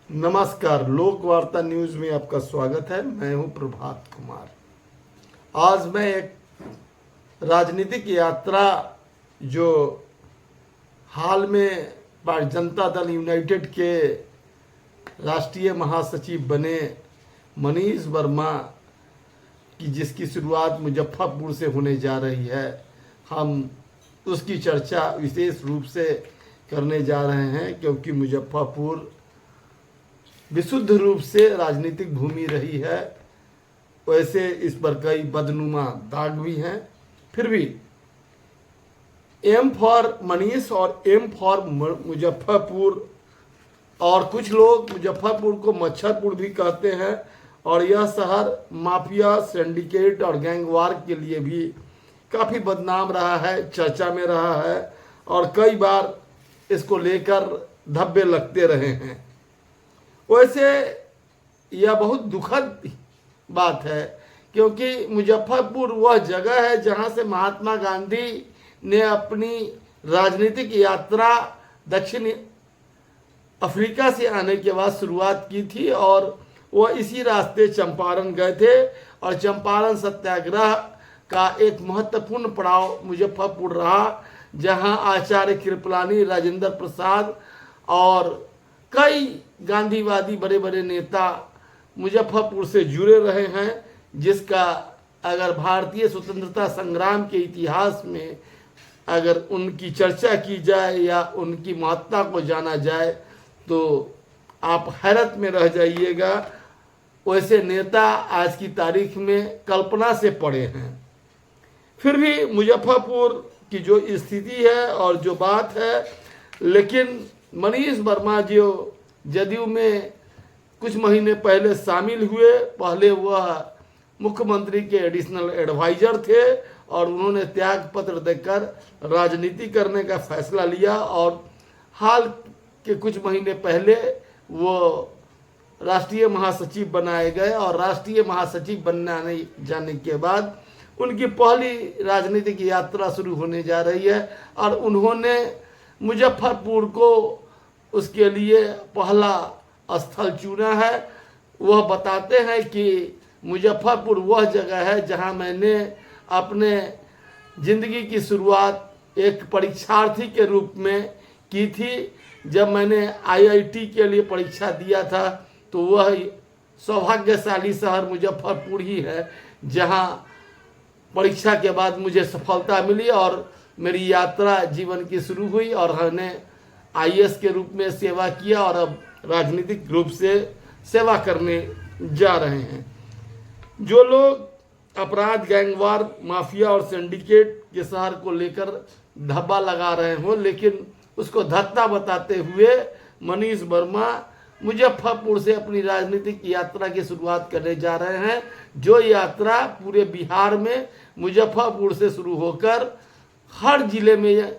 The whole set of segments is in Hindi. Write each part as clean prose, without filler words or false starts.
नमस्कार, लोक वार्ता न्यूज में आपका स्वागत है। मैं हूं प्रभात कुमार। आज मैं एक राजनीतिक यात्रा जो हाल में भारतीय जनता दल यूनाइटेड के राष्ट्रीय महासचिव बने मनीष वर्मा की जिसकी शुरुआत मुजफ्फरपुर से होने जा रही है, हम उसकी चर्चा विशेष रूप से करने जा रहे हैं क्योंकि मुजफ्फरपुर विशुद्ध रूप से राजनीतिक भूमि रही है। वैसे इस पर कई बदनुमा दाग भी हैं, फिर भी एम फॉर मनीष और एम फॉर मुजफ्फरपुर, और कुछ लोग मुजफ्फरपुर को मच्छरपुर भी कहते हैं, और यह शहर माफिया, सिंडिकेट और गैंगवार के लिए भी काफ़ी बदनाम रहा है, चर्चा में रहा है और कई बार इसको लेकर धब्बे लगते रहे हैं। वैसे यह बहुत दुखद बात है क्योंकि मुजफ्फरपुर वह जगह है जहां से महात्मा गांधी ने अपनी राजनीतिक यात्रा दक्षिण अफ्रीका से आने के बाद शुरुआत की थी और वह इसी रास्ते चंपारण गए थे और चंपारण सत्याग्रह का एक महत्वपूर्ण पड़ाव मुजफ्फरपुर रहा, जहां आचार्य कृपलानी, राजेंद्र प्रसाद और कई गांधीवादी बड़े बड़े नेता मुजफ्फरपुर से जुड़े रहे हैं, जिसका अगर भारतीय स्वतंत्रता संग्राम के इतिहास में अगर उनकी चर्चा की जाए या उनकी महत्ता को जाना जाए तो आप हैरत में रह जाइएगा। वैसे नेता आज की तारीख में कल्पना से पड़े हैं। फिर भी मुजफ्फरपुर की जो स्थिति है और जो बात है, लेकिन मनीष वर्मा जो जदयू में कुछ महीने पहले शामिल हुए, पहले वह मुख्यमंत्री के एडिशनल एडवाइजर थे और उन्होंने त्याग पत्र देकर राजनीति करने का फैसला लिया और हाल के कुछ महीने पहले वो राष्ट्रीय महासचिव बनाए गए और राष्ट्रीय महासचिव बनने जाने के बाद उनकी पहली राजनीतिक यात्रा शुरू होने जा रही है और उन्होंने मुजफ्फरपुर को उसके लिए पहला स्थल चुना है। वह बताते हैं कि मुजफ्फरपुर वह जगह है जहां मैंने अपने ज़िंदगी की शुरुआत एक परीक्षार्थी के रूप में की थी। जब मैंने आईआईटी के लिए परीक्षा दिया था तो वह सौभाग्यशाली शहर मुजफ्फरपुर ही है जहां परीक्षा के बाद मुझे सफलता मिली और मेरी यात्रा जीवन की शुरू हुई और हमने आईएएस के रूप में सेवा किया और अब राजनीतिक रूप से सेवा करने जा रहे हैं। जो लोग अपराध, गैंगवार, माफिया और सिंडिकेट के शहर को लेकर धब्बा लगा रहे हो लेकिन उसको धत्ता बताते हुए मनीष वर्मा मुजफ्फरपुर से अपनी राजनीतिक यात्रा की शुरुआत करने जा रहे हैं, जो यात्रा पूरे बिहार में मुजफ्फरपुर से शुरू होकर हर जिले में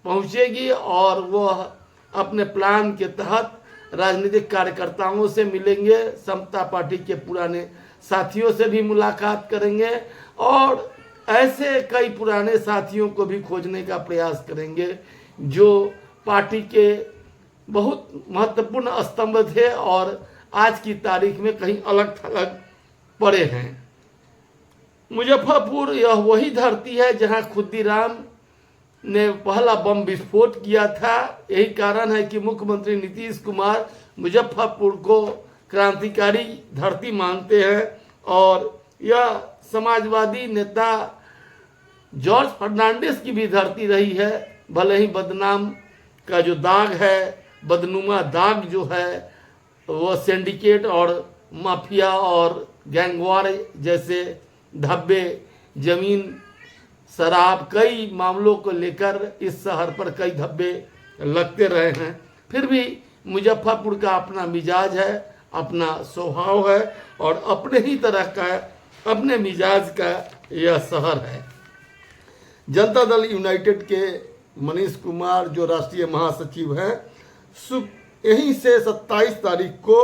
पहुंचेगी और वह अपने प्लान के तहत राजनीतिक कार्यकर्ताओं से मिलेंगे, समता पार्टी के पुराने साथियों से भी मुलाकात करेंगे और ऐसे कई पुराने साथियों को भी खोजने का प्रयास करेंगे जो पार्टी के बहुत महत्वपूर्ण स्तंभ थे और आज की तारीख में कहीं अलग थलग पड़े हैं। मुजफ्फरपुर यह वही धरती है जहां खुद्दीराम ने पहला बम विस्फोट किया था। यही कारण है कि मुख्यमंत्री नीतीश कुमार मुजफ्फरपुर को क्रांतिकारी धरती मानते हैं और यह समाजवादी नेता जॉर्ज फर्नांडिस की भी धरती रही है। भले ही बदनाम का जो दाग है, बदनुमा दाग जो है, वो सिंडिकेट और माफिया और गैंगवार जैसे धब्बे, जमीन, शराब, कई मामलों को लेकर इस शहर पर कई धब्बे लगते रहे हैं। फिर भी मुजफ्फरपुर का अपना मिजाज है, अपना स्वभाव है और अपने ही तरह का, अपने मिजाज का यह शहर है। जनता दल यूनाइटेड के मनीष कुमार जो राष्ट्रीय महासचिव हैं, यहीं से 27 तारीख को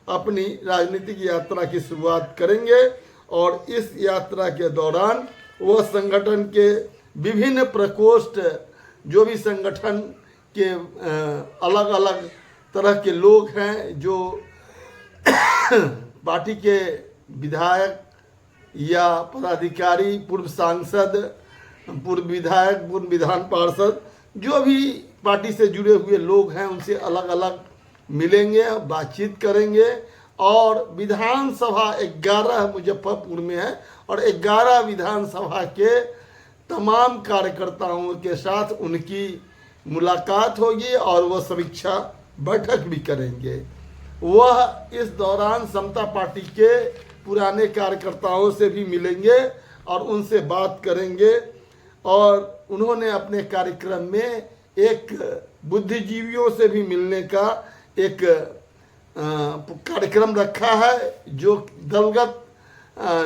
अपनी राजनीतिक यात्रा की शुरुआत करेंगे और इस यात्रा के दौरान वह संगठन के विभिन्न प्रकोष्ठ, जो भी संगठन के अलग अलग तरह के लोग हैं जो पार्टी के विधायक या पदाधिकारी, पूर्व सांसद, पूर्व विधायक, पूर्व विधान पार्षद, जो भी पार्टी से जुड़े हुए लोग हैं उनसे अलग अलग मिलेंगे, बातचीत करेंगे। और विधानसभा 11 मुजफ्फरपुर में है और 11 विधानसभा के तमाम कार्यकर्ताओं के साथ उनकी मुलाकात होगी और वह समीक्षा बैठक भी करेंगे। वह इस दौरान समता पार्टी के पुराने कार्यकर्ताओं से भी मिलेंगे और उनसे बात करेंगे। और उन्होंने अपने कार्यक्रम में एक बुद्धिजीवियों से भी मिलने का एक कार्यक्रम रखा है, जो दलगत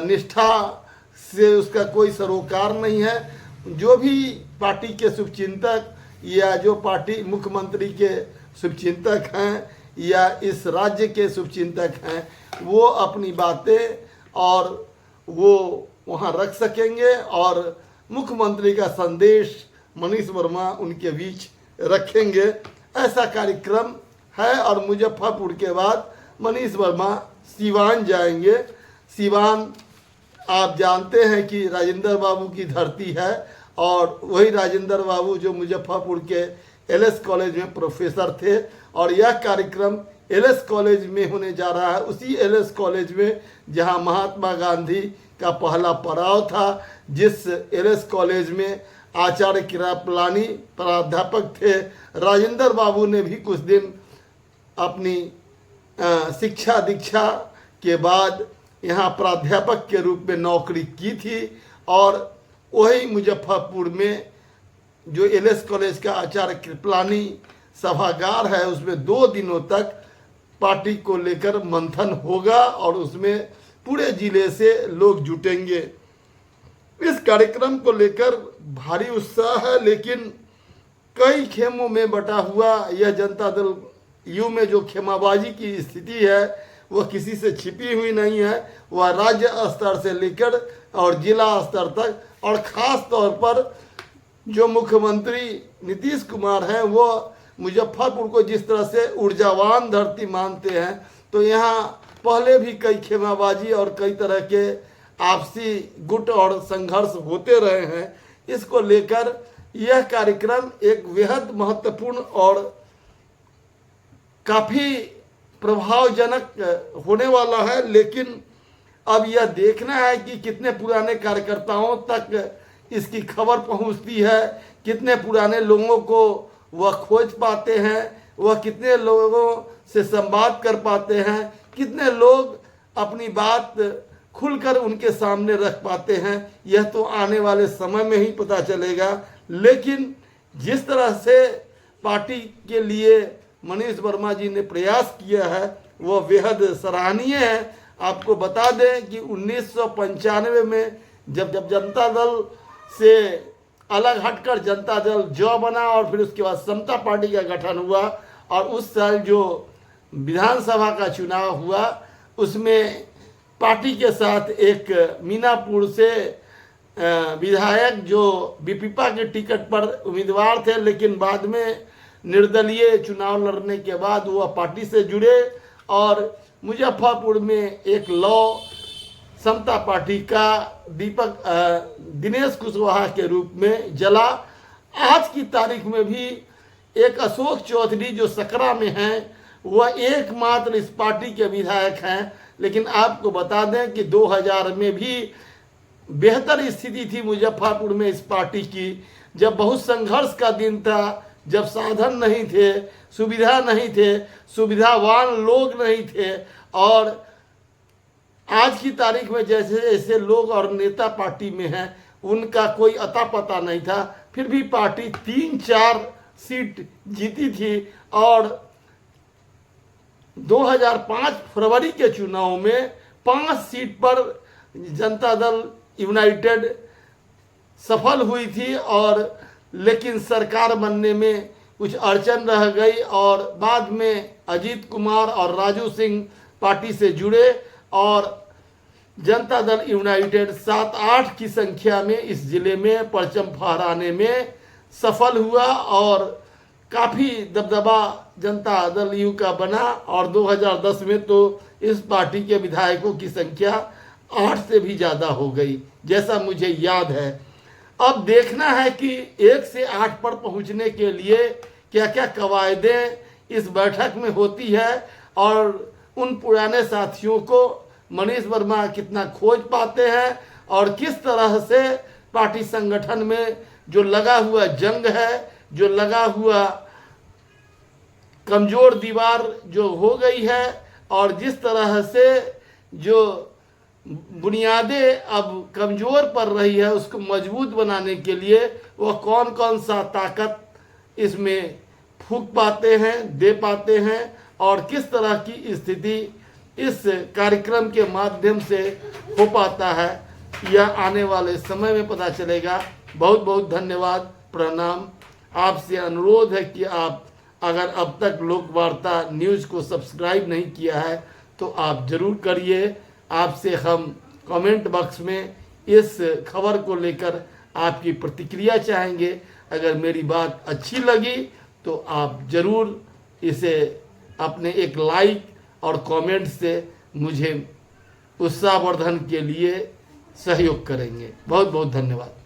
निष्ठा से उसका कोई सरोकार नहीं है। जो भी पार्टी के शुभचिंतक या जो पार्टी मुख्यमंत्री के शुभचिंतक हैं या इस राज्य के शुभचिंतक हैं, वो अपनी बातें और वो वहाँ रख सकेंगे और मुख्यमंत्री का संदेश मनीष वर्मा उनके बीच रखेंगे। ऐसा कार्यक्रम है। और मुजफ्फरपुर के बाद मनीष वर्मा सीवान जाएंगे। सीवान आप जानते हैं कि राजेंद्र बाबू की धरती है और वही राजेंद्र बाबू जो मुजफ्फरपुर के एलएस कॉलेज में प्रोफेसर थे और यह कार्यक्रम एलएस कॉलेज में होने जा रहा है, उसी एलएस कॉलेज में जहां महात्मा गांधी का पहला पड़ाव था, जिस एलएस कॉलेज में आचार्य कृपलानी प्राध्यापक थे। राजेंद्र बाबू ने भी कुछ दिन अपनी शिक्षा दीक्षा के बाद यहाँ प्राध्यापक के रूप में नौकरी की थी और वही मुजफ्फरपुर में जो एलएस कॉलेज का आचार्य कृपलानी सभागार है, उसमें 2 दिनों तक पार्टी को लेकर मंथन होगा और उसमें पूरे जिले से लोग जुटेंगे। इस कार्यक्रम को लेकर भारी उत्साह है, लेकिन कई खेमों में बटा हुआ यह जनता दल यू में जो खेमाबाजी की स्थिति है वह किसी से छिपी हुई नहीं है। वह राज्य स्तर से लेकर और जिला स्तर तक और ख़ास तौर पर जो मुख्यमंत्री नीतीश कुमार हैं वो मुजफ्फरपुर को जिस तरह से ऊर्जावान धरती मानते हैं, तो यहाँ पहले भी कई खेमाबाजी और कई तरह के आपसी गुट और संघर्ष होते रहे हैं। इसको लेकर यह कार्यक्रम एक बेहद महत्वपूर्ण और काफ़ी प्रभावजनक होने वाला है। लेकिन अब यह देखना है कि कितने पुराने कार्यकर्ताओं तक इसकी खबर पहुंचती है, कितने पुराने लोगों को वह खोज पाते हैं, वह कितने लोगों से संवाद कर पाते हैं, कितने लोग अपनी बात खुलकर उनके सामने रख पाते हैं। यह तो आने वाले समय में ही पता चलेगा। लेकिन जिस तरह से पार्टी के लिए मनीष वर्मा जी ने प्रयास किया है वह बेहद सराहनीय है। आपको बता दें कि 1995 में जब जनता दल से अलग हटकर जनता दल जो बना और फिर उसके बाद समता पार्टी का गठन हुआ और उस साल जो विधानसभा का चुनाव हुआ उसमें पार्टी के साथ एक मीनापुर से विधायक जो बीपीपा के टिकट पर उम्मीदवार थे, लेकिन बाद में निर्दलीय चुनाव लड़ने के बाद वह पार्टी से जुड़े और मुजफ्फरपुर में एक लौ समता पार्टी का दीपक दिनेश कुशवाहा के रूप में जला। आज की तारीख में भी एक अशोक चौधरी जो सकरा में हैं वह एकमात्र इस पार्टी के विधायक हैं। लेकिन आपको बता दें कि 2000 में भी बेहतर स्थिति थी मुजफ्फरपुर में इस पार्टी की, जब बहुत संघर्ष का दिन था, जब साधन नहीं थे, सुविधा नहीं थे, सुविधावान लोग नहीं थे और आज की तारीख में जैसे जैसे लोग और नेता पार्टी में हैं उनका कोई अता पता नहीं था। फिर भी पार्टी 3-4 सीट जीती थी और 2005 फरवरी के चुनाव में 5 सीट पर जनता दल यूनाइटेड सफल हुई थी और लेकिन सरकार बनने में कुछ अड़चन रह गई और बाद में अजीत कुमार और राजू सिंह पार्टी से जुड़े और जनता दल यूनाइटेड 7-8 की संख्या में इस जिले में परचम फहराने में सफल हुआ और काफ़ी दबदबा जनता दल यू का बना और 2010 में तो इस पार्टी के विधायकों की संख्या 8 से भी ज़्यादा हो गई, जैसा मुझे याद है। अब देखना है कि 1 से 8 पर पहुंचने के लिए क्या क्या कवायदें इस बैठक में होती है और उन पुराने साथियों को मनीष वर्मा कितना खोज पाते हैं और किस तरह से पार्टी संगठन में जो लगा हुआ जंग है, जो लगा हुआ कमजोर दीवार जो हो गई है और जिस तरह से जो बुनियादें अब कमजोर पड़ रही है उसको मजबूत बनाने के लिए वह कौन कौन सा ताकत इसमें फूंक पाते हैं, दे पाते हैं और किस तरह की स्थिति इस कार्यक्रम के माध्यम से हो पाता है, यह आने वाले समय में पता चलेगा। बहुत बहुत धन्यवाद, प्रणाम। आपसे अनुरोध है कि आप अगर अब तक लोकवार्ता न्यूज़ को सब्सक्राइब नहीं किया है तो आप ज़रूर करिए। आपसे हम कमेंट बॉक्स में इस खबर को लेकर आपकी प्रतिक्रिया चाहेंगे। अगर मेरी बात अच्छी लगी तो आप ज़रूर इसे अपने एक लाइक और कमेंट से मुझे उत्साहवर्धन के लिए सहयोग करेंगे। बहुत बहुत धन्यवाद।